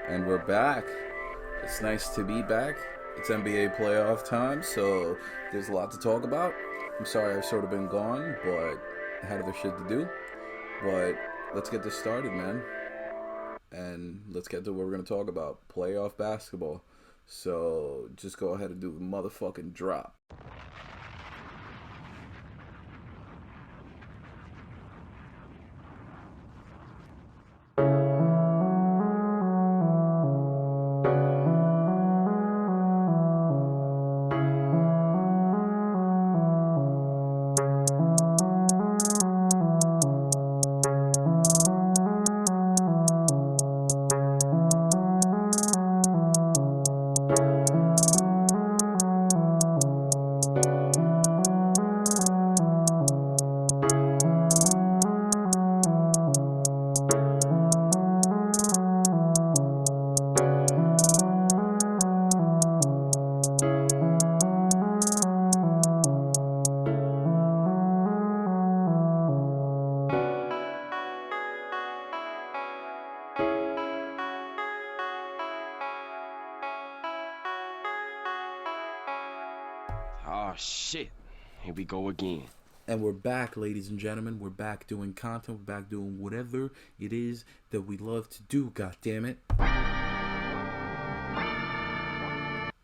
And we're back. It's nice to be back. It's NBA playoff time, so there's a lot to talk about. I'm sorry I've sort of been gone, but I had other shit to do. But let's get this started, man. And let's get to what we're going to talk about playoff basketball. So just go ahead and do the motherfucking drop. Oh shit. Here we go again. And we're back, ladies and gentlemen. We're back doing content. We're back doing whatever it is that we love to do. God damn it.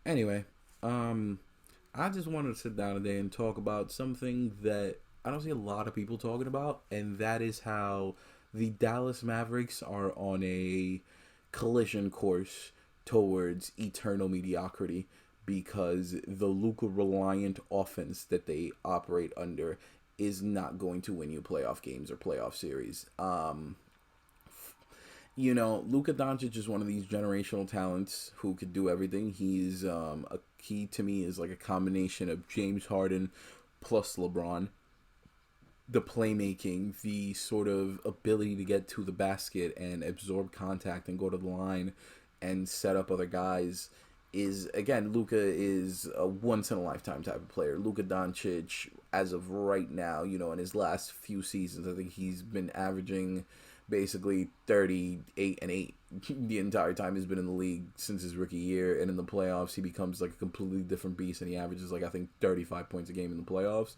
Anyway, I just wanted to sit down today and talk about something that I don't see a lot of people talking about, and that is how the Dallas Mavericks are on a collision course towards eternal mediocrity because the Luka reliant offense that they operate under is not going to win you playoff games or playoff series. Luka Doncic is one of these generational talents who could do everything. He to me is like a combination of James Harden plus LeBron. The playmaking, the sort of ability to get to the basket and absorb contact and go to the line and set up other guys is, again, Luka is a once in a lifetime type of player. Luka Doncic, as of right now, in his last few seasons, I think he's been averaging basically 38 and 8 the entire time he's been in the league since his rookie year. And in the playoffs, he becomes like a completely different beast, and he averages like I think 35 points a game in the playoffs.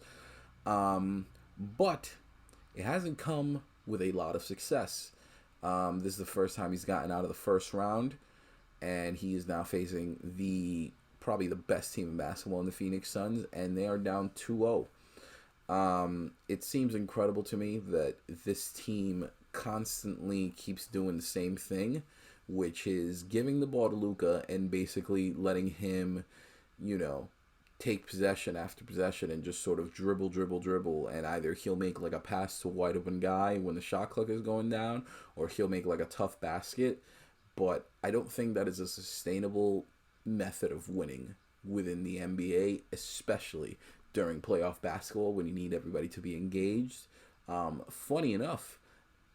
But it hasn't come with a lot of success. This is the first time he's gotten out of the first round, and he is now facing probably the best team in basketball in the Phoenix Suns, and they are down 2-0. It seems incredible to me that this team constantly keeps doing the same thing, which is giving the ball to Luka and basically letting him, take possession after possession and just sort of dribble, and either he'll make like a pass to a wide open guy when the shot clock is going down, or he'll make like a tough basket. But I don't think that is a sustainable method of winning within the NBA, especially during playoff basketball when you need everybody to be engaged. Funny enough,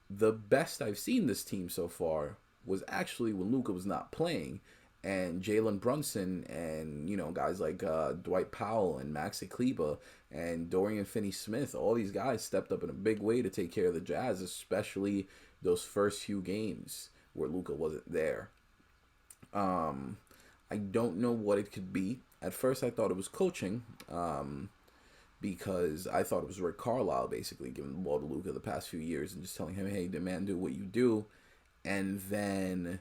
the best I've seen this team so far was actually when Luka was not playing, and Jalen Brunson and guys like Dwight Powell and Maxi Kleber and Dorian Finney-Smith, all these guys stepped up in a big way to take care of the Jazz, especially those first few games where Luka wasn't there. I don't know what it could be. At first I thought it was coaching, because I thought it was Rick Carlisle basically giving the ball to Luka the past few years and just telling him, hey, man, do what you do. And then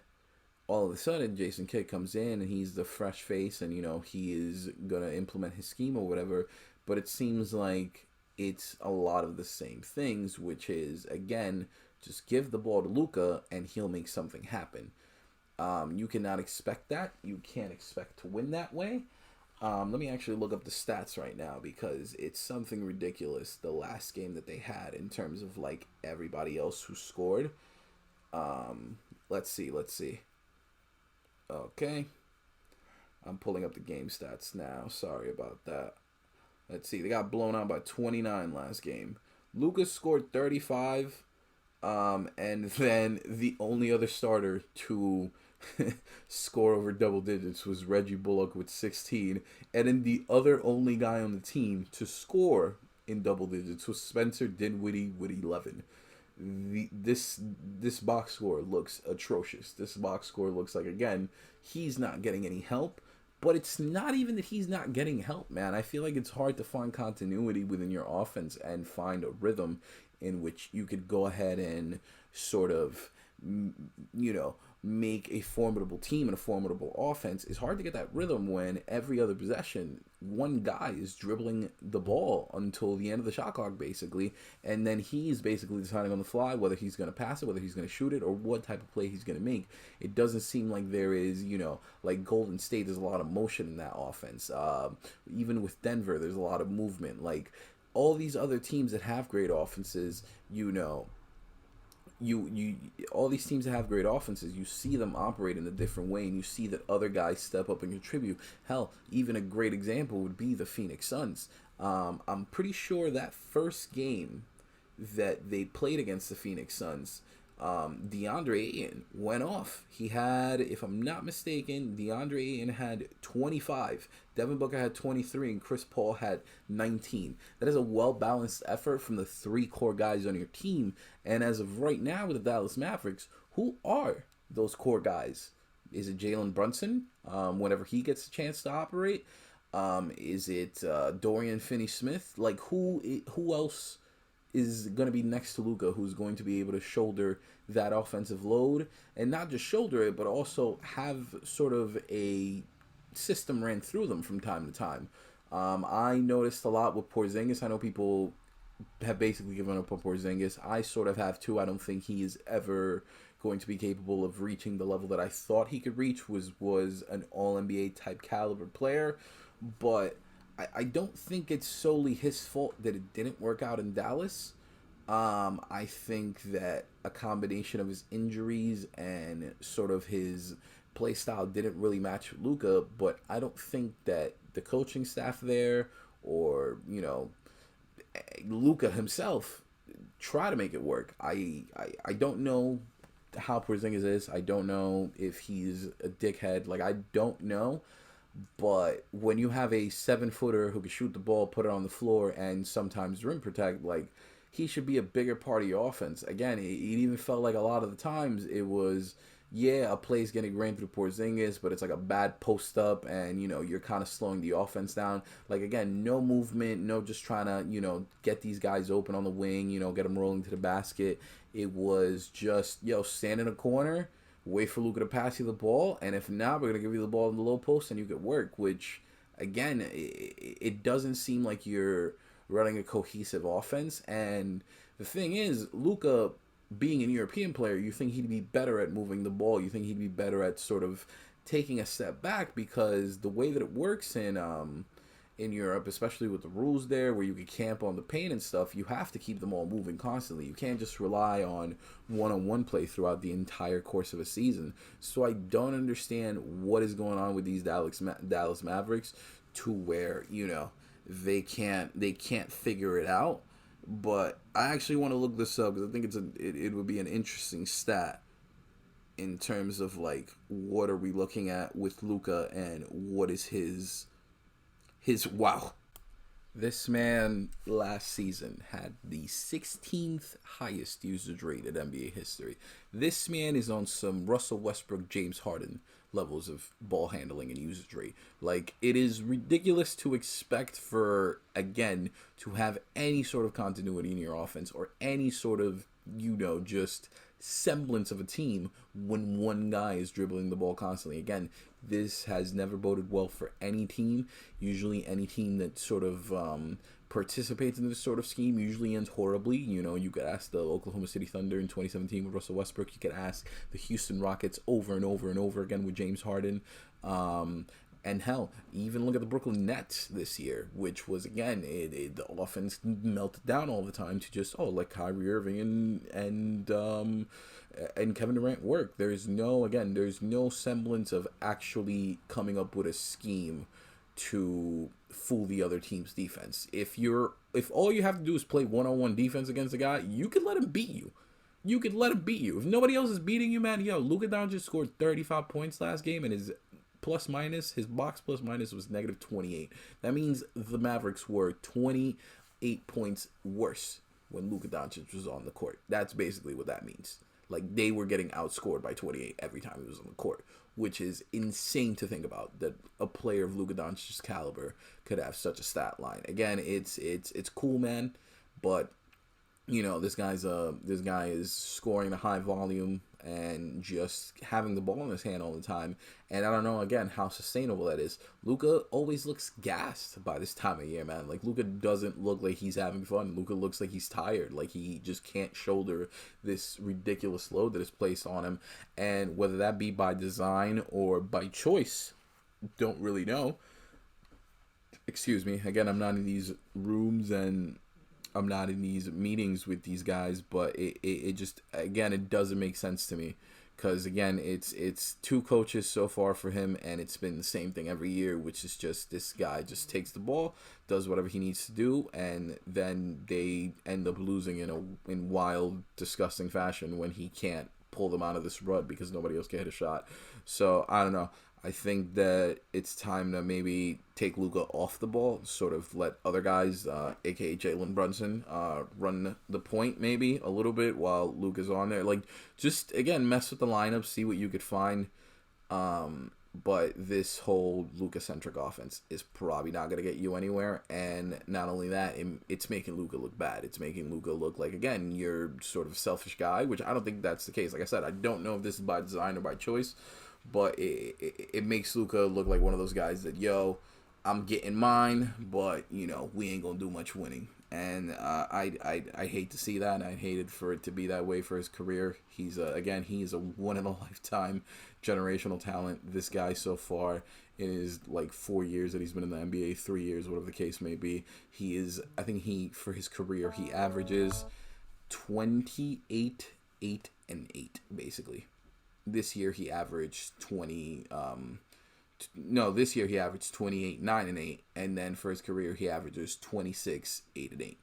all of a sudden, Jason Kidd comes in and he's the fresh face, and he is gonna implement his scheme or whatever. But it seems like it's a lot of the same things, which is, again, just give the ball to Luka and he'll make something happen. You cannot expect that. You can't expect to win that way. Let me actually look up the stats right now because it's something ridiculous. The last game that they had in terms of like everybody else who scored. Let's see. Okay. I'm pulling up the game stats now. Sorry about that. Let's see. They got blown out by 29 last game. Lucas scored 35. And then the only other starter to score over double digits was Reggie Bullock with 16. And then the other only guy on the team to score in double digits was Spencer Dinwiddie with 11. This box score looks atrocious. This box score looks like, again, he's not getting any help. But it's not even that he's not getting help, man. I feel like it's hard to find continuity within your offense and find a rhythm in which you could go ahead and sort of, you know, make a formidable team and a formidable offense. It's hard to get that rhythm when every other possession, one guy is dribbling the ball until the end of the shot clock, basically, and then he's basically deciding on the fly whether he's going to pass it, whether he's going to shoot it, or what type of play he's going to make. It doesn't seem like there is, like Golden State, there's a lot of motion in that offense. Even with Denver, there's a lot of movement. Like, all these other teams that have great offenses, you all these teams that have great offenses, you see them operate in a different way, and you see that other guys step up and contribute. Hell, even a great example would be the Phoenix Suns. I'm pretty sure that first game that they played against the Phoenix Suns, DeAndre Ayton went off. He had, if I'm not mistaken, DeAndre Ayton had 25. Devin Booker had 23, and Chris Paul had 19. That is a well-balanced effort from the three core guys on your team. And as of right now with the Dallas Mavericks, who are those core guys? Is it Jalen Brunson whenever he gets a chance to operate? Is it Dorian Finney-Smith? Like, who else is going to be next to Luka, who's going to be able to shoulder that offensive load, and not just shoulder it, but also have sort of a system ran through them from time to time. I noticed a lot with Porzingis. I know people have basically given up on Porzingis. I sort of have too. I don't think he is ever going to be capable of reaching the level that I thought he could reach, was an All-NBA type caliber player, but I don't think it's solely his fault that it didn't work out in Dallas. I think that a combination of his injuries and sort of his play style didn't really match with Luka, but I don't think that the coaching staff there or, Luka himself try to make it work. I don't know how Porzingis is. I don't know if he's a dickhead. Like, I don't know. But when you have a 7-footer who can shoot the ball, put it on the floor, and sometimes rim protect, like, he should be a bigger part of your offense. Again, it even felt like a lot of the times it was, a play's getting ran through Porzingis, but it's like a bad post up, and, you're kind of slowing the offense down. Like, again, no movement, no just trying to, get these guys open on the wing, get them rolling to the basket. It was just, stand in a corner, wait for Luka to pass you the ball, and if not, we're going to give you the ball in the low post and you get work, which, again, it doesn't seem like you're running a cohesive offense. And the thing is, Luka, being an European player, you think he'd be better at moving the ball. You think he'd be better at sort of taking a step back, because the way that it works in Europe, especially with the rules there where you can camp on the paint and stuff, you have to keep them all moving constantly. You can't just rely on one-on-one play throughout the entire course of a season. So I don't understand what is going on with these Dallas Mavericks to where, they can't figure it out. But I actually want to look this up because I think it would be an interesting stat in terms of, like, what are we looking at with Luka and what is his wow. This man last season had the 16th highest usage rate in NBA history. This man is on some Russell Westbrook, James Harden levels of ball handling and usage rate. Like, it is ridiculous to expect for, again, to have any sort of continuity in your offense or any sort of, just semblance of a team when one guy is dribbling the ball constantly. Again, this has never boded well for any team. Usually any team that sort of participates in this sort of scheme usually ends horribly. You could ask the Oklahoma City Thunder in 2017 with Russell Westbrook. You could ask the Houston Rockets over and over and over again with James Harden. And hell, even look at the Brooklyn Nets this year, which was, again, the offense melted down all the time to just, let Kyrie Irving and Kevin Durant work. There's no semblance of actually coming up with a scheme to fool the other team's defense. If all you have to do is play one-on-one defense against a guy, you could let him beat you. If nobody else is beating you, man, Luka Doncic scored 35 points last game, and his box plus minus was -28. That means the Mavericks were 28 points worse when Luka Doncic was on the court. That's basically what that means. Like, they were getting outscored by 28 every time he was on the court, which is insane to think about, that a player of Luka Doncic's caliber could have such a stat line. Again, it's cool, man, but this guy is scoring a high volume and just having the ball in his hand all the time. And I don't know, again, how sustainable that is. Luka always looks gassed by this time of year, man. Like, Luka doesn't look like he's having fun. Luka looks like he's tired. Like, he just can't shoulder this ridiculous load that is placed on him. And whether that be by design or by choice, don't really know. Excuse me. Again, I'm not in these rooms and I'm not in these meetings with these guys, but it just, again, it doesn't make sense to me, because again, it's two coaches so far for him, and it's been the same thing every year, which is just, this guy just takes the ball, does whatever he needs to do, and then they end up losing in wild, disgusting fashion when he can't pull them out of this rut because nobody else can hit a shot. So I don't know. I think that it's time to maybe take Luka off the ball, sort of let other guys, aka Jalen Brunson, run the point maybe a little bit while Luka's on there. Like, just, again, mess with the lineup, see what you could find. But this whole Luka-centric offense is probably not going to get you anywhere. And not only that, it's making Luka look bad. It's making Luka look like, again, you're sort of a selfish guy, which I don't think that's the case. Like I said, I don't know if this is by design or by choice, but it makes Luka look like one of those guys that, I'm getting mine, but, we ain't going to do much winning. And I hate to see that. I hated for it to be that way for his career. He's he is a one-in-a-lifetime generational talent. This guy so far in his, 4 years that he's been in the NBA, 3 years, whatever the case may be, for his career, he averages 28, 8, and 8, basically. This year he averaged 28, 9, and 8, and then for his career he averages 26, 8, and 8.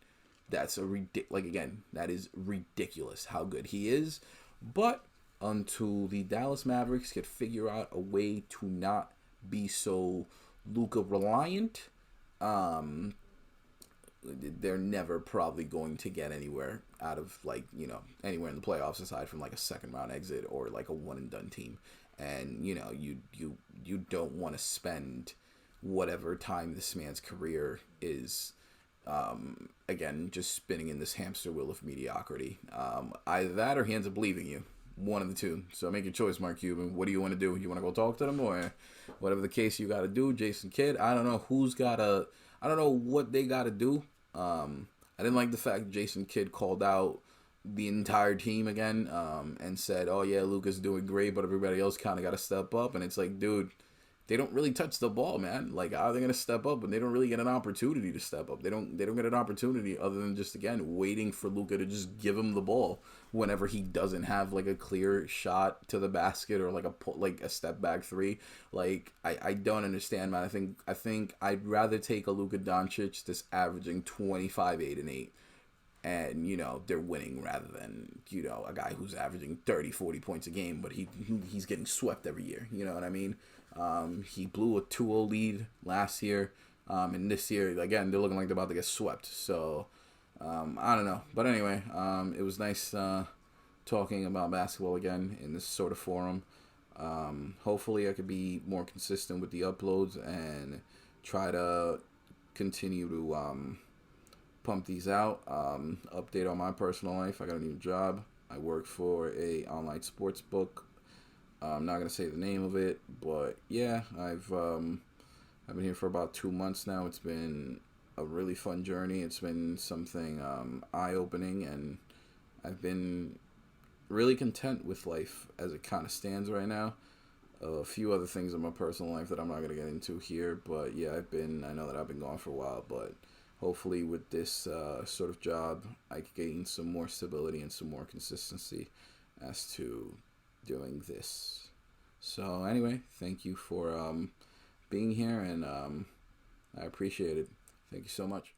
That's that is ridiculous how good he is. But until the Dallas Mavericks could figure out a way to not be so Luka reliant, they're never probably going to get anywhere out of anywhere in the playoffs aside from a second round exit or a one and done team. And you don't want to spend whatever time this man's career is again just spinning in this hamster wheel of mediocrity. Either that or he ends up leaving you. One of the two. So make your choice, Mark Cuban. What do you want to do? You want to go talk to them, or whatever the case you got to do? Jason Kidd. I don't know I don't know what they got to do. I didn't like the fact Jason Kidd called out the entire team again and said, oh yeah, Luka's doing great, but everybody else kind of got to step up. And it's like, dude, they don't really touch the ball, man. Like, how are they going to step up? But they don't really get an opportunity to step up. They don't get an opportunity other than just, again, waiting for Luka to just give him the ball whenever he doesn't have a clear shot to the basket or a step back three. I don't understand, man. I think I'd rather take a Luka Doncic that's averaging 25, 8, and 8. And, they're winning rather than, a guy who's averaging 30, 40 points a game, but he's getting swept every year. You know what I mean? He blew a 2-0 lead last year. And this year, again, they're looking like they're about to get swept. So, I don't know. But anyway, it was nice talking about basketball again in this sort of forum. Hopefully I could be more consistent with the uploads and try to continue to pump these out. Update on my personal life. I got a new job. I work for a online sports book. I'm not gonna say the name of it, but yeah, I've been here for about 2 months now. It's been a really fun journey. It's been something eye-opening, and I've been really content with life as it kind of stands right now. A few other things in my personal life that I'm not gonna get into here, but yeah, I know that I've been gone for a while, but hopefully with this sort of job, I can gain some more stability and some more consistency as to doing this. So anyway, thank you for being here, and I appreciate it. Thank you so much.